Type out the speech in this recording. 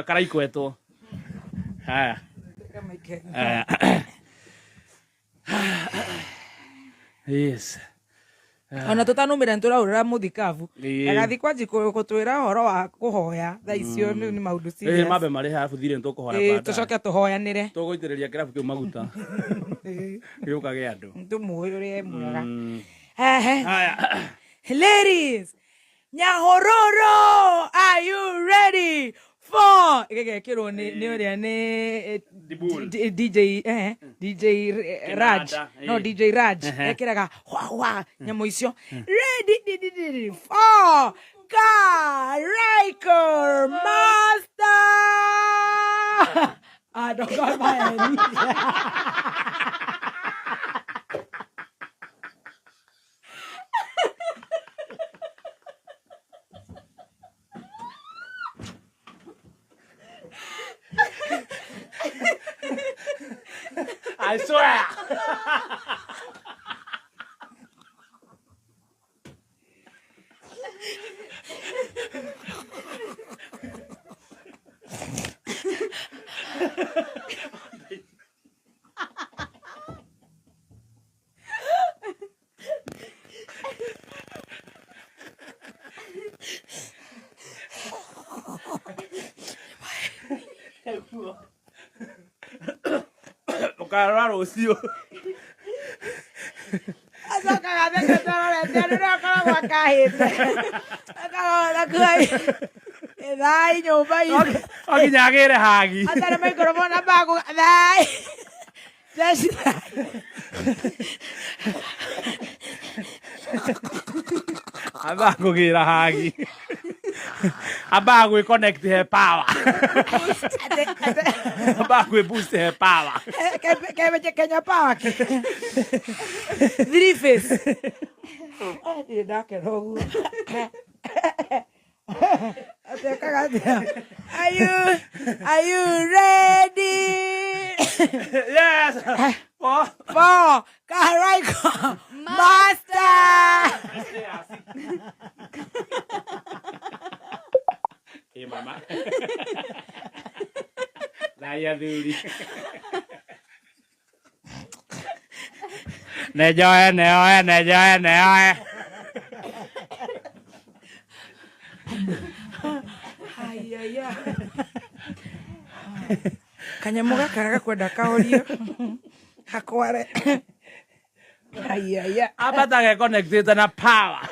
karaikwetu haya yes ona tutanumira nturahurira muthikavu agathi kwanji gutwira horo wa kuhoya tha icio ni maundu serious mabe mari hafu thire ntukuhoya baada tucoke tuhoyanire tuguitiriria kirabu kiu maguta giukage andu ntumuyu ri mwega haya ladies Nyahororo, are you ready for DJ Raj? No, DJ Raj. Nyamo icio. Ready for Karaiko Master. I don't got my head. I swear. Caralho, senhor. Asa kagada ketara le dia kala wakahita. Kala kai. Dai nyoba ini. Oke nyagere hagi. Asa na mikrofon bago. Dai. Just. Abago gira hagi. Abago connect her power. Abago boost her power. Kenya power. Three face. Di dake rogu. Are you ready? Yes. For Karaiko Master. Hey mama. Naya duli. Nejoe. Ayaya. Kanyamuga karaga kwenda kaorio. Hakware. Ayaya. Abata ke connected na power.